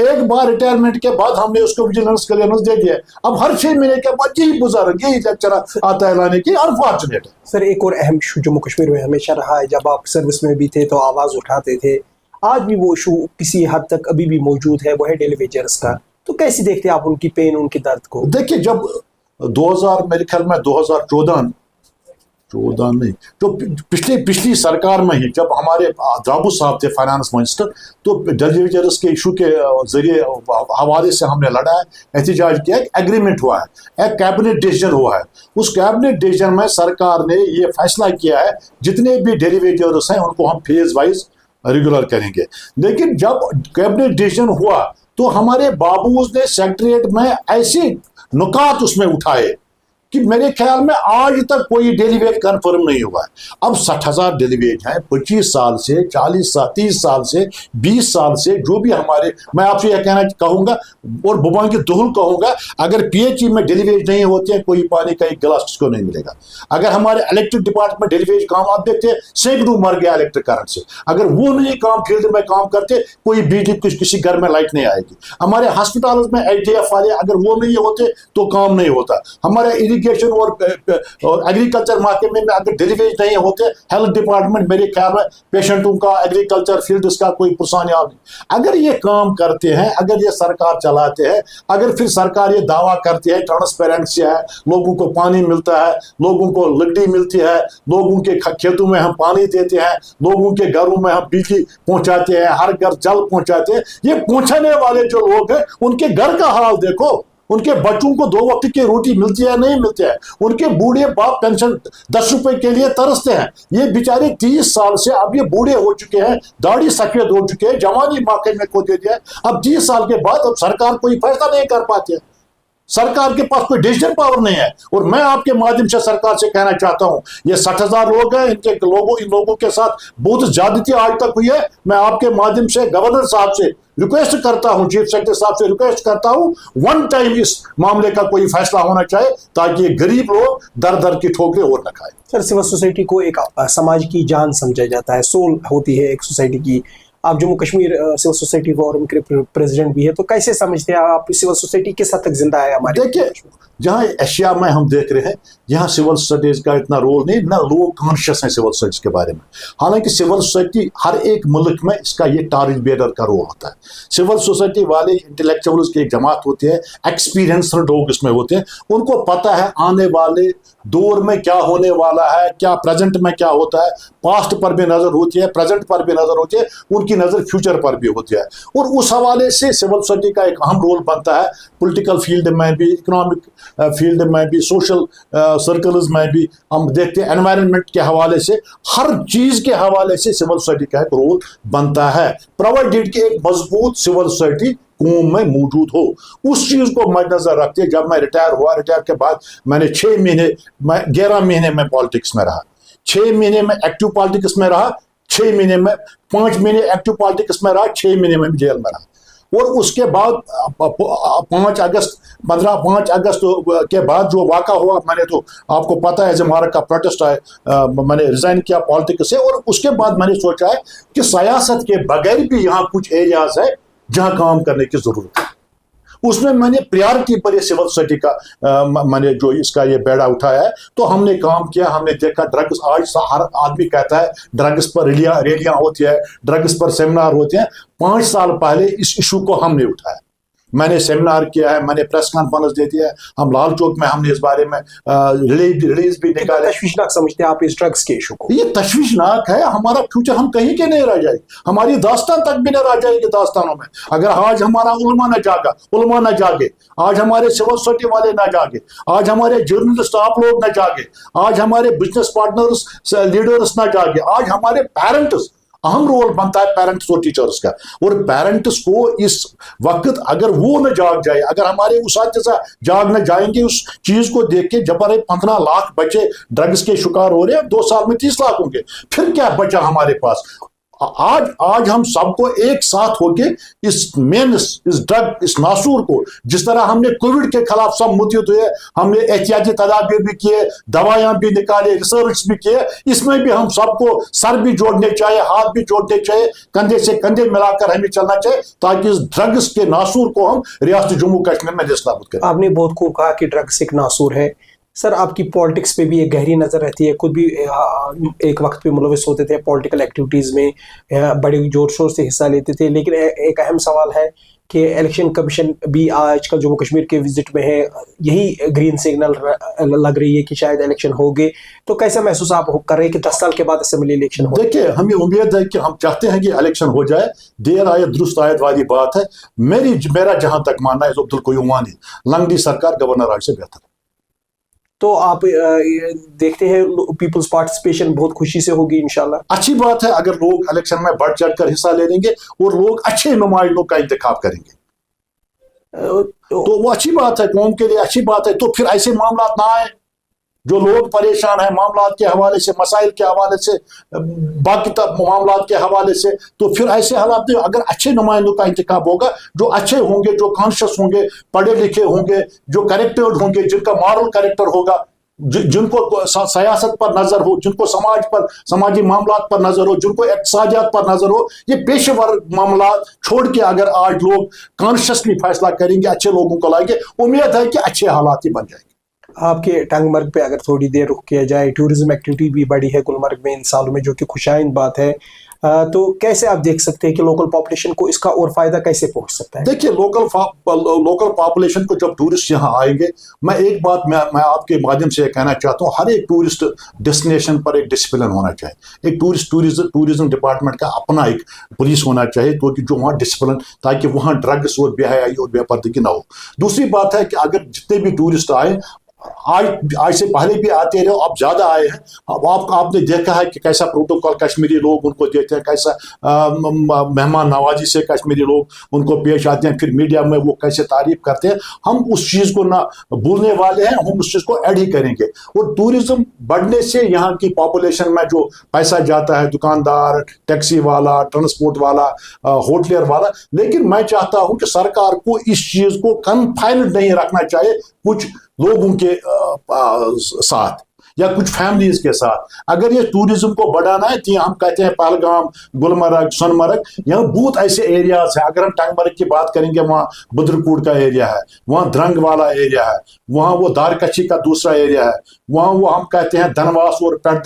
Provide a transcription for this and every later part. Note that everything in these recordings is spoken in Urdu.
ایک بار ریٹائرمنٹ کے بعد ہم نے اس کو ویجیلنس کلیئرنس دے دیا. اب ہر 6 مہینے کے بعد یہی بزرگ یہی لیکچر آتا ہے لانے کی. انفارچونیٹ ہے. سر ایک اور اہم ایشو جموں کشمیر میں ہمیشہ رہا ہے, جب آپ سروس میں بھی تھے تو آواز اٹھاتے تھے, آج بھی وہ ایشو کسی حد تک ابھی بھی موجود ہے, وہ ہے ڈیلی ویجرز کا. تو کیسے دیکھتے ہیں آپ ان کی پین, ان کے درد کو؟ دیکھیے جب 2000 میرے خیال میں 2014 نہیں جو پچھلی سرکار میں ہی جب ہمارے درابو صاحب تھے فائنانس منسٹر, تو ڈیلی ویجرز کے ایشو کے ذریعے حوالے سے ہم نے لڑا ہے, احتجاج کیا, ایک ایگریمنٹ ہوا ہے, ایک کیبنٹ ڈیسیجن ہوا ہے. اس کیبنٹ ڈیسیجن میں سرکار نے یہ فیصلہ کیا ہے جتنے بھی ڈیلی ویجرز ہیں ان کو ہم فیز وائز ریگولر کریں گے. لیکن جب کیبنٹ ڈیسیجن ہوا تو ہمارے بابوز نے سیکٹریٹ میں ایسے نکات اس میں اٹھائے کہ میرے خیال میں آج تک کوئی ڈیلی ویج کنفرم نہیں ہوا ہے. اب 60,000 ڈیلی ویج ہیں, 25 سال سے 40 سال 30 سال سے 20 سال سے جو بھی ہمارے, میں آپ سے یہ کہنا کہوں گا اور ببان کی دہل کہوں گا, اگر پی ایچ ای میں ڈیلی ویج نہیں ہوتے ہیں کوئی پانی کا ایک گلاس کو نہیں ملے گا. اگر ہمارے الیکٹرک ڈپارٹمنٹ ڈیلی ویج کام آپ دیکھتے ہیں, سینکڑوں مر گیا الیکٹرک کرنٹ سے. اگر وہ نہیں کام فیلڈ میں کام کرتے کوئی بجلی کسی گھر میں لائٹ نہیں آئے گی. ہمارے ہاسپٹالز میں ایچ ڈی ایف والے اگر وہ نہیں ہوتے تو کام نہیں ہوتا. ہمارے اریگیشن اور ایگریکلچر محکمے میں اگر ڈیلی ویج نہیں ہوتے, ہیلتھ ڈپارٹمنٹ میرے خیال میں پیشنٹوں کا ایگریکلچر فیلڈز کا کوئی پرسانیہ نہیں. اگر یہ کام کرتے ہیں, اگر یہ سرکار چلاتے ہیں, اگر پھر سرکار یہ دعویٰ کرتی ہے ٹرانسپیرنسی ہے, لوگوں کو پانی ملتا ہے, لوگوں کو لکڑی ملتی ہے, لوگوں کے کھیتوں میں ہم پانی دیتے ہیں, لوگوں کے گھروں میں ہم بجلی پہنچاتے ہیں, ہر گھر جل پہنچاتے ہیں, یہ پہنچانے والے جو لوگ ہیں ان کے گھر کا حال دیکھو, ان کے بچوں کو 2 وقت کی روٹی ملتی ہے نہیں ملتی ہے, ان کے بوڑھے باپ پینشن 10 روپے کے لیے ترستے ہیں. یہ بیچارے 30 سال سے اب یہ بوڑھے ہو چکے ہیں, داڑھی سفید ہو چکے ہیں, جوانی محکمے کو دے دیا ہے. اب 30 سال کے بعد اب سرکار کوئی فیصلہ نہیں کر پاتی ہے, سرکار کے پاس کوئی ڈیسیژن پاور نہیں ہے. اور میں آپ کے مادھیم سے سرکار سے کہنا چاہتا ہوں, یہ 60,000 لوگ ہیں, ان لوگوں کے ساتھ بہت زیادتی آج تک ہوئی ہے. میں آپ کے مادھیم سے گورنر صاحب سے ریکویسٹ کرتا ہوں, چیف سیکرٹری صاحب سے ریکویسٹ کرتا ہوں, ون ٹائم اس معاملے کا کوئی فیصلہ ہونا چاہیے تاکہ یہ غریب لوگ در کی ٹھوکریں اور نہ کھائیں. سر سول سوسائٹی کو ایک سماج کی جان سمجھا جاتا ہے, سول ہوتی ہے ایک سوسائٹی کی. آپ Jammu Kashmir civil society forum کے پریزیڈنٹ بھی ہے, تو کیسے سمجھتے ہیں آپ سول سوسائٹی کس حد تک زندہ ہے ہمارے؟ دیکھیے جہاں ایشیا میں ہم دیکھ رہے ہیں یہاں سول سوسائٹیز کا اتنا رول نہیں, نہ لوگ کانشیس ہیں سول سوسائٹیز کے بارے میں. حالانکہ سول سوسائٹی ہر ایک ملک میں اس کا یہ ٹارچ بیئرر کا رول ہوتا ہے. سول سوسائٹی والے انٹلیکچوئلز کی ایک جماعت ہوتی ہے, ایکسپیرینسڈ لوگ اس میں ہوتے ہیں, ان کو پتہ ہے آنے والے دور میں کیا ہونے والا ہے, کیا پریزنٹ میں کیا ہوتا ہے, پاسٹ پر بھی نظر ہوتی ہے, پریزنٹ پر بھی نظر ہوتی ہے, ان کی نظر فیوچر پر بھی ہوتی ہے. اور اس حوالے سے سول سوسائٹی کا ایک اہم رول بنتا ہے پولیٹیکل فیلڈ میں بھی, اکنامک فیلڈ میں بھی, سوشل سرکلز میں بھی. ہم دیکھتے ہیں انوائرمنٹ کے حوالے سے, ہر چیز کے حوالے سے سول سوسائٹی کا ایک رول بنتا ہے. پرووائڈیڈ کہ ایک مضبوط سول سوسائٹی قوم میں موجود ہو. اس چیز کو مد نظر رکھتے جب میں ریٹائر ہوا, ریٹائر کے بعد میں نے 11 مہینے میں پالیٹکس میں رہا, 6 مہینے میں ایکٹیو پالیٹکس میں رہا, 6 مہینے میں 5 مہینے ایکٹیو پالیٹکس میں رہا, 6 مہینے میں جیل میں رہا. اور اس کے بعد 5 اگست کے بعد جو واقعہ ہوا, میں نے تو آپ کو پتہ ہے ہمارا کا پروٹیسٹ ہے, میں نے ریزائن کیا پالیٹکس سے. اور اس کے بعد میں نے سوچا ہے کہ سیاست کے بغیر بھی یہاں کچھ ایریاز ہے جہاں کام کرنے کی ضرورت ہے. اس میں نے پریارٹی پر یہ سول سوسائٹی کا میں نے جو اس کا یہ بیڑا اٹھایا ہے. تو ہم نے کام کیا, ہم نے دیکھا ڈرگس, آج ہر آدمی کہتا ہے ڈرگس پر ریلیاں ہوتی ہے, ڈرگس پر سیمینار ہوتے ہیں. 5 سال پہلے اس ایشو کو ہم نے اٹھایا, میں نے سیمینار کیا ہے, میں نے پریس کانفرنس دے دیا ہے, ہم لال چوک میں ہم نے اس بارے میں ریلیز بھی نکالے. تشویشناک سمجھتے ہیں آپ اس ڈرگس کے ایشو کو؟ یہ تشویشناک ہے, ہمارا فیوچر ہم کہیں کے نہیں رہ جائے, ہماری داستان تک بھی نہ رہ جائے گی داستانوں میں. اگر آج ہمارا علماء نہ جاگے, آج ہمارے سول سوسائٹی والے نہ جاگے, آج ہمارے جرنلسٹ آپ لوگ نہ جاگے, آج ہمارے بزنس پارٹنرز لیڈرز نہ جاگے, آج ہمارے پیرنٹس, اہم رول بنتا ہے پیرنٹس اور ٹیچرز کا. اور پیرنٹس کو اس وقت اگر وہ نہ جاگ جائے, اگر ہمارے اساتذہ جاگ نہ جائیں گے اس چیز کو دیکھ کے, جب 15 لاکھ بچے ڈرگس کے شکار ہو رہے ہیں, 2 سال میں 30 لاکھ ہوں گے, پھر کیا بچا ہمارے پاس؟ آج ہم سب کو ایک ساتھ ہو کے اس ڈرگ اس ناسور کو جس طرح ہم نے کووڈ کے خلاف سب متحد ہوئے, ہم نے احتیاطی تدابیر بھی کیے, دوائیاں بھی نکالے, ریسرچ بھی کیے, اس میں بھی ہم سب کو سر بھی جوڑنے چاہیے, ہاتھ بھی جوڑنے چاہیے, کندھے سے کندھے ملا کر ہمیں چلنا چاہیے تاکہ اس ڈرگس کے ناسور کو ہم ریاست جموں کشمیر میں نابود کریں. آپ نے بہت خوب کہا کہ ڈرگس ایک ناسور ہے. سر آپ کی پالیٹکس پہ بھی ایک گہری نظر رہتی ہے, خود بھی ایک وقت پہ ملوث ہوتے تھے پولیٹیکل ایکٹیویٹیز میں, بڑے زور شور سے حصہ لیتے تھے, لیکن ایک اہم سوال ہے کہ الیکشن کمیشن بھی آج کل جموں کشمیر کے وزٹ میں ہے, یہی گرین سگنل لگ رہی ہے کہ شاید الیکشن ہوگے, تو کیسا محسوس آپ کر رہے ہیں کہ 10 سال کے بعد اسمبلی الیکشن ہو؟ دیکھیے ہمیں امید ہے کہ ہم چاہتے ہیں کہ الیکشن ہو جائے, دیر آیت درست آیت والی بات ہے. میرا جہاں تک ماننا ہے عبدالقیوم وانی لنگڑی سرکار گورنر راج سے بہتر ہے. تو آپ دیکھتے ہیں پیپلز پارٹیسپیشن بہت خوشی سے ہوگی انشاءاللہ. اچھی بات ہے اگر لوگ الیکشن میں بڑھ چڑھ کر حصہ لے لیں گے اور لوگ اچھے نمائندوں کا انتخاب کریں گے تو وہ اچھی بات ہے, قوم کے لیے اچھی بات ہے. تو پھر ایسے معاملات نہ آئے جو لوگ پریشان ہیں معاملات کے حوالے سے, مسائل کے حوالے سے, باقی معاملات کے حوالے سے, تو پھر ایسے حالات میں اگر اچھے نمائندوں کا انتخاب ہوگا جو اچھے ہوں گے, جو کانشیس ہوں گے, پڑھے لکھے ہوں گے, جو کریکٹرڈ ہوں گے, جن کا مارل کریکٹر ہوگا, جن کو سیاست پر نظر ہو, جن کو سماجی معاملات پر نظر ہو, جن کو اقتصادیات پر نظر ہو, یہ پیشے ور معاملات چھوڑ کے اگر آج لوگ کانشیسلی فیصلہ کریں گے, اچھے لوگوں کو لائیں گے, امید ہے کہ اچھے حالات ہی بن جائیں گے. آپ کے ٹنگ مرگ پہ اگر تھوڑی دیر رک کیا جائے, ٹورزم ایکٹیویٹی بھی بڑی ہے گلمرگ میں ان سالوں میں, جو کہ خوشائند بات ہے, تو کیسے آپ دیکھ سکتے ہیں کہ لوکل پاپولیشن کو اس کا اور فائدہ کیسے پہنچ سکتا ہے؟ دیکھیے لوکل پاپولیشن کو جب ٹورسٹ یہاں آئیں گے, میں ایک بات میں آپ کے مادھیم سے کہنا چاہتا ہوں, ہر ایک ٹورسٹ ڈیسٹینیشن پر ایک ڈسپلن ہونا چاہیے. ایک ٹورزم ڈپارٹمنٹ کا اپنا ایک پولیس ہونا چاہیے تو کہ جو وہاں ڈسپلن, تاکہ وہاں ڈرگس اور بے حیائی اور بے پردگی نہ ہو. دوسری بات ہے کہ اگر جتنے بھی ٹورسٹ آئے, آج سے پہلے بھی آتے رہے, اب زیادہ آئے ہیں, آپ نے دیکھا ہے کہ کیسا پروٹوکول کشمیری لوگ ان کو دیتے ہیں, کیسا مہمان نوازی سے کشمیری لوگ ان کو پیش آتے ہیں, پھر میڈیا میں وہ کیسے تعریف کرتے ہیں. ہم اس چیز کو نہ بھولنے والے ہیں, ہم اس چیز کو ایڈ ہی کریں گے. اور ٹورزم بڑھنے سے یہاں کی پاپولیشن میں جو پیسہ جاتا ہے, دکاندار, ٹیکسی والا, ٹرانسپورٹ والا, ہوٹلر والا, لیکن میں چاہتا ہوں کہ سرکار کو اس چیز کو کنفائنڈ نہیں رکھنا چاہیے کچھ لوگوں کے ساتھ یا کچھ فیملیز کے ساتھ. اگر یہ ٹورزم کو بڑھانا ہے تو ہم کہتے ہیں پہلگام, گلمرگ, سونمرگ, یہاں بہت ایسے ایریاز ہیں. اگر ہم ٹنگ مرگ کی بات کریں گے, وہاں بدرکوٹ کا ایریا ہے, وہاں درنگ والا ایریا ہے, وہاں وہ دارکچی کا دوسرا ایریا ہے, وہاں وہ ہم کہتے ہیں دھنواس اور پیٹ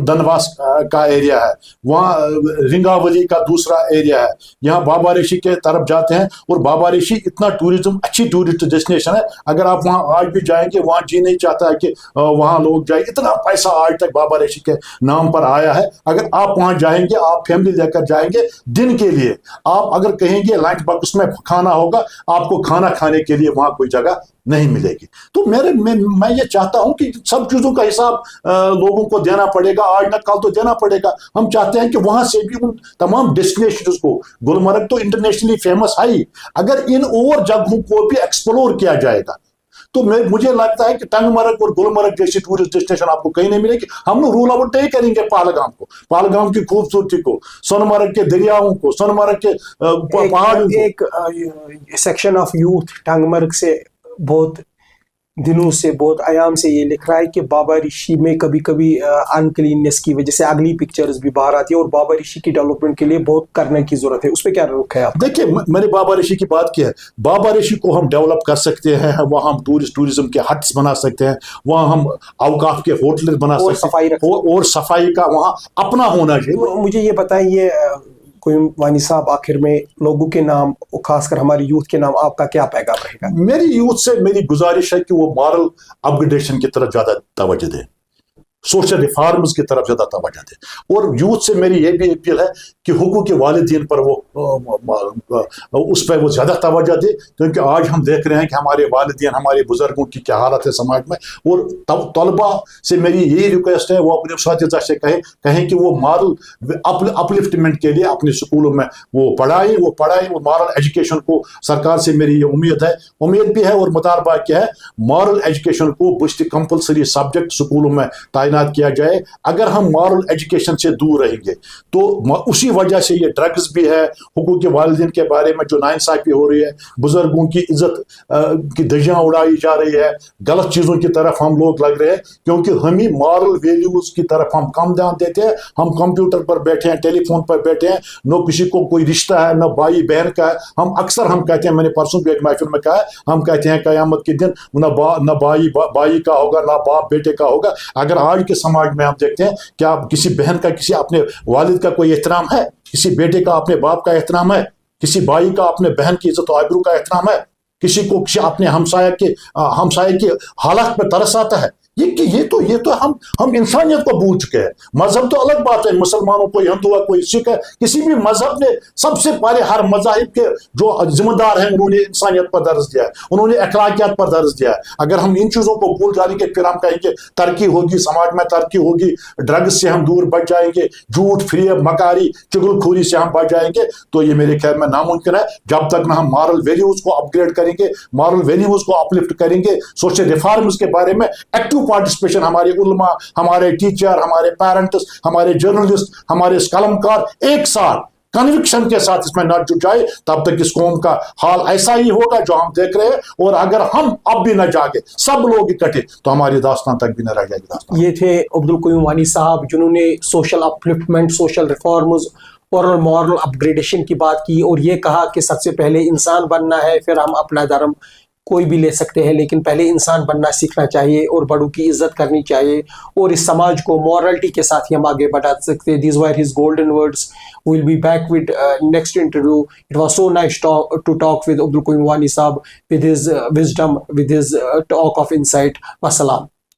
دھنواس کا ایریا ہے, وہاں رنگاولی کا دوسرا ایریا ہے. یہاں بابا ریشی کے طرف جاتے ہیں, اور بابا ریشی اتنا ٹورزم اچھی ٹورسٹ ڈیسٹینیشن ہے, اگر آپ وہاں آج بھی جائیں گے, وہاں جی نہیں چاہتا ہے کہ وہاں لوگ جائیں. اتنا پیسہ آج تک بابا ریشی کے نام پر آیا ہے. اگر آپ وہاں جائیں گے, آپ فیملی لے کر جائیں گے دن کے لیے, آپ اگر کہیں گے لنچ باکس میں کھانا ہوگا, آپ کو کھانا کھانے کے لیے وہاں کوئی جگہ نہیں ملے گی. تو میں یہ چاہتا ہوں کہ سب چیزوں کا حساب لوگوں کو دینا پڑے گا, آج نہ کل تو دینا پڑے گا. ہم چاہتے ہیں کہ وہاں سے بھی ان تمام ڈیسٹینیشنز کو, گلمرگ تو انٹرنیشنلی فیمس ہے ہی, اگر ان اور جگہوں کو بھی ایکسپلور کیا جائے گا تو مجھے لگتا ہے کہ ٹنگ مرگ اور گلمرگ جیسی ٹورسٹ ڈیسٹینیشن آپ کو کہیں نہیں ملے گی. ہم لوگ رول آؤٹ نہیں کریں گے پہلگام کو, پہلگام کی خوبصورتی کو, سونمرگ کے دریاؤں کو, سونمرگ کے پہاڑوں کو. ایک سیکشن آف یوتھ ٹنگ مرگ سے بہت دنوں سے, بہت ایام سے یہ لکھ رہا ہے کہ بابا ریشی میں کبھی کبھی انکلیننس کی وجہ سے اگلی پکچرز بھی باہر آتی ہے, اور بابا ریشی کی ڈیولپمنٹ کے لیے بہت کرنے کی ضرورت ہے. اس پہ کیا رخ ہے آپ؟ دیکھیے میں نے بابا ریشی کی بات کی ہے, بابا ریشی کو ہم ڈیولپ کر سکتے ہیں, وہاں ہم ٹورزم کے ہٹس بنا سکتے ہیں, وہاں ہم اوقاف کے ہوٹل بنا سکتے ہیں, اور صفائی کا وہاں اپنا ہونا چاہیے. مجھے یہ بتائیے کوئی وانی صاحب, آخر میں لوگوں کے نام, خاص کر ہماری یوتھ کے نام, آپ کا کیا پیغام رہے گا؟ میری یوتھ سے میری گزارش ہے کہ وہ مارل اپگریڈیشن کی طرف زیادہ توجہ دیں, سوشل ریفارمز کی طرف زیادہ توجہ دیں, اور یوتھ سے میری یہ بھی اپیل ہے کہ حقوق والدین پر وہ اس پہ وہ زیادہ توجہ دے, کیونکہ آج ہم دیکھ رہے ہیں کہ ہمارے والدین, ہمارے بزرگوں کی کیا حالت ہے سماج میں. اور طلباء سے میری یہی ریکویسٹ ہے, وہ اپنے اساتذہ سے کہیں کہ وہ مارل اپلفٹمنٹ کے لیے اپنے اسکولوں میں وہ پڑھائیں, وہ مارل ایجوکیشن کو. سرکار سے میری یہ امید بھی ہے اور مطالبہ کیا ہے, مارل ایجوکیشن کو بشتی کمپلسری سبجیکٹ اسکولوں میں تعینات تعینات کیا جائے. اگر ہم مارل ایجوکیشن سے دور رہیں گے تو اسی وجہ سے یہ ڈرگز بھی ہے, حقوق والدین کے بارے میں جو ناانصافی ہو رہی ہے, بزرگوں کی عزت کی دھجیاں اڑائی جا رہی ہے, غلط چیزوں کی طرف ہم لوگ لگ رہے ہیں, کیونکہ ہمیں مارل ویلیوز کی طرف ہم کم دھیان دیتے ہیں. ہم کمپیوٹر پر بیٹھے ہیں, ٹیلی فون پر بیٹھے ہیں, نہ کسی کو کوئی رشتہ ہے, نہ بھائی بہن کا ہے. ہم اکثر ہم کہتے ہیں, میں نے پرسوں بھی ایک محفل میں کہا ہے, ہم کہتے ہیں قیامت کے دن نہ بھائی کا ہوگا, نہ باپ بیٹے کا ہوگا. اگر آج کے سماج میں ہم دیکھتے ہیں, کیا کسی بہن کا کسی اپنے والد کا کوئی احترام ہے؟ کسی بیٹے کا اپنے باپ کا احترام ہے؟ کسی بھائی کا اپنے بہن کی عزت و آبرو کا احترام ہے؟ کسی کو کسی اپنے ہمسائے کے حالات پہ ترس آتا ہے؟ یہ تو ہم انسانیت کو بھول چکے ہیں. مذہب تو الگ بات ہے, مسلمانوں کوئی ہندو ہے, کوئی سکھ ہے, کسی بھی مذہب نے سب سے پہلے ہر مذاہب کے جو ذمہ دار ہیں انہوں نے انسانیت پر درس دیا ہے, انہوں نے اخلاقیات پر درس دیا ہے. اگر ہم ان چیزوں کو بھول جائیں گے پھر ہم کہیں گے ترقی ہوگی, سماج میں ترقی ہوگی, ڈرگز سے ہم دور بچ جائیں گے, جھوٹ فریب مکاری چغل خوری سے ہم بچ جائیں گے. تو یہ میرے خیال میں ناممکن ہے جب تک نہ ہم مارل ویلیوز کو اپ گریڈ کریں گے, مارل ویلیوز کو اپلفٹ کریں گے, سوشل ریفارمز کے بارے میں ایکٹیو پارٹیسپیشن ہمارے علماء, ہمارے ٹیچر, ہمارے پیرنٹس, ہمارے جرنلسٹ, ہمارے قلمکار ایک ساتھ کنوکشن کے ساتھ اس میں نہ جٹ جائے, تب تک اس قوم کا حال ایسا ہی ہوگا جو ہم دیکھ رہے ہیں. اور اگر ہم اب بھی نہ جاگے, سب لوگ اکٹھے, تو ہماری داستان تک بھی نہ رہ جائے گی داستان. یہ تھے عبدالقیوم وانی صاحب جنہوں نے سوشل اپلفٹمنٹ, سوشل ریفارمز اور مورل اپ گریڈیشن کی بات کی, اور یہ کہا کہ سب سے پہلے انسان بننا ہے, پھر ہم اپنا دھرم کوئی بھی لے سکتے ہیں, لیکن پہلے انسان بننا سیکھنا چاہیے اور بڑوں کی عزت کرنی چاہیے, اور اس سماج کو مورلٹی کے ساتھ ہی ہم آگے بڑھا سکتے ہیں. These were his golden words. We will be back with next interview. It was so nice to talk with Abdulqayyum Wani Saab, with his wisdom, with his talk of insight. Wassalam.